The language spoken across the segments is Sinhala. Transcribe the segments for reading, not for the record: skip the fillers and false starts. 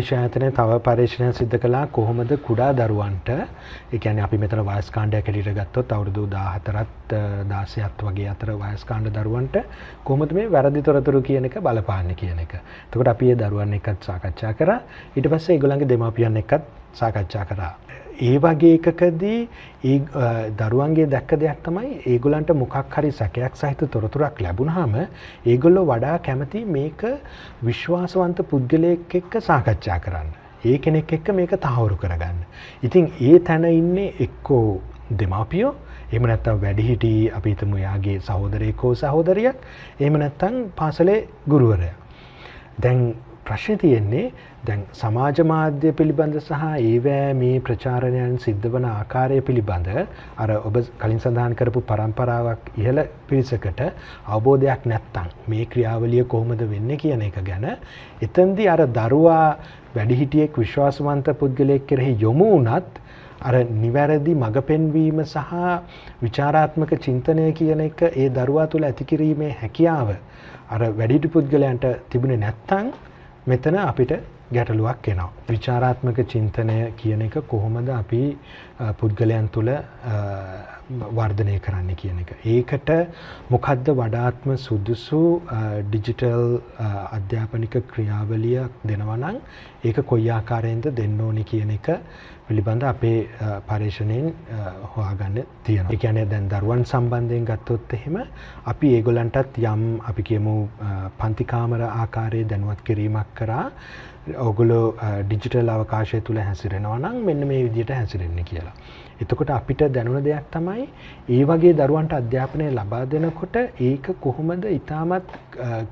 ශායතනයේ තව පරීක්ෂණයක් සිදු කළා කොහොමද කුඩා දරුවන්ට ඒ කියන්නේ අපි මෙතන වයස් කාණ්ඩයක් හැටියට ගත්තොත් අවුරුදු 14ත් 16ත් වගේ අතර වයස් කාණ්ඩ දරුවන්ට කොහොමද මේ වැරදි තොරතුරු කියන එක බලපාන්නේ කියන එක. එතකොට අපි ඒ දරුවන් එක්කත් සාකච්ඡා කරා. ඊට පස්සේ ඒගොල්ලන්ගේ දෙමාපියන් එක්කත් සාකච්ඡා කරා. ඒ වගේ එකකදී ඒ දරුවන්ගේ දැක්ක දෙයක් තමයි ඒගොල්ලන්ට මොකක් හරි සැකයක් සහිත තොරතුරක් ලැබුණාම ඒගොල්ලෝ වඩා කැමති මේක විශ්වාසවන්ත පුද්ගලයෙක් එක්ක සාකච්ඡා කරන්න. ඒ කෙනෙක් එක්ක මේක තහවුරු කරගන්න. ඉතින් ඒ තැන ඉන්නේ එක්කෝ දෙමාපියෝ, එහෙම නැත්නම් වැඩිහිටි අපි හිතමු යාගේ සහෝදරයෙක් හෝ සහෝදරියක්, එහෙම නැත්නම් පාසලේ ගුරුවරයා. දැන් ප්‍රශ්නේ තියෙන්නේ දැන් සමාජ මාධ්‍ය පිළිබඳ සහ ඒවැ මේ ප්‍රචාරණයන් සිද්ධ වන ආකාරය පිළිබඳ අර ඔබ කලින් සඳහන් කරපු පරම්පරාවක් ඉහළ පිරිසකට අවබෝධයක් නැත්තම් මේ ක්‍රියාවලිය කොහොමද වෙන්නේ කියන එක ගැන එතෙන්දී අර දරුවා වැඩිහිටියෙක් විශ්වාසවන්ත පුද්ගලයෙක් කෙරෙහි යොමු වුණත් අර නිවැරදි මඟ පෙන්වීම සහ විචාරාත්මක චින්තනය කියන එක ඒ දරුවා තුළ ඇති කිරීමේ හැකියාව අර වැඩිහිටි පුද්ගලයන්ට තිබුණේ නැත්තම් මෙතන අපිට ගැටලුවක් එනවා. විචාරාත්මක චින්තනය කියන එක කොහොමද අපි පුද්ගලයන් තුළ වර්ධනය කරන්න කියන එක. ඒකට මොකද්ද වඩාත්ම සුදුසු ඩිජිටල් අධ්‍යාපනික ක්‍රියාවලියක් දෙනවා නම් ඒක කොයි ආකාරයෙන්ද දෙන්න ඕනි කියන එක පිළිබඳ අපේ පරීක්ෂණයෙන් හොයාගන්න තියෙනවා. ඒ කියන්නේ දැන් දරුවන් සම්බන්ධයෙන් ගත්තොත් එහෙම අපි ඒගොල්ලන්ටත් යම් අපි කියමු පන්ති කාමර ආකාරයේ දැනුවත් කිරීමක් කරා ඔගොල්ලෝ ඩිජිටල් අවකාශය තුල හැසිරෙනවා නම් මෙන්න මේ විදිහට හැසිරෙන්න කියලා. එතකොට අපිට දැනුණ දෙයක් තමයි ඒ වගේ දරුවන්ට අධ්‍යාපනය ලබා දෙනකොට ඒක කොහොමද ඊටමත්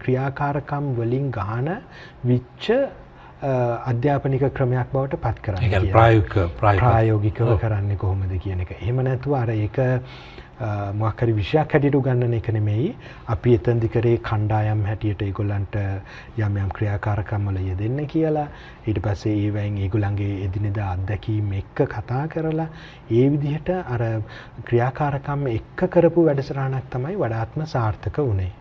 ක්‍රියාකාරකම් වලින් ගහන විච්ච අධ්‍යාපනික ක්‍රමයක් බවට පත් කරන්නේ. ඒ කියන්නේ ප්‍රායෝගිකව කරන්නේ කොහොමද කියන එක. එහෙම නැතුව අර ඒක මොකක් හරි විෂයක් හැටියට උගන්වන එක නෙමෙයි. අපි එතෙන්දි කරේ කණ්ඩායම් හැටියට ඒගොල්ලන්ට යම් යම් ක්‍රියාකාරකම් වල යෙදෙන්න කියලා. ඊට පස්සේ ඒවෙන් ඒගොල්ලන්ගේ එදිනෙදා අත්දැකීම් එක්ක කතා කරලා ඒ විදිහට අර ක්‍රියාකාරකම් එක්ක කරපු වැඩසටහනක් තමයි වඩාත්ම සාර්ථක වුනේ.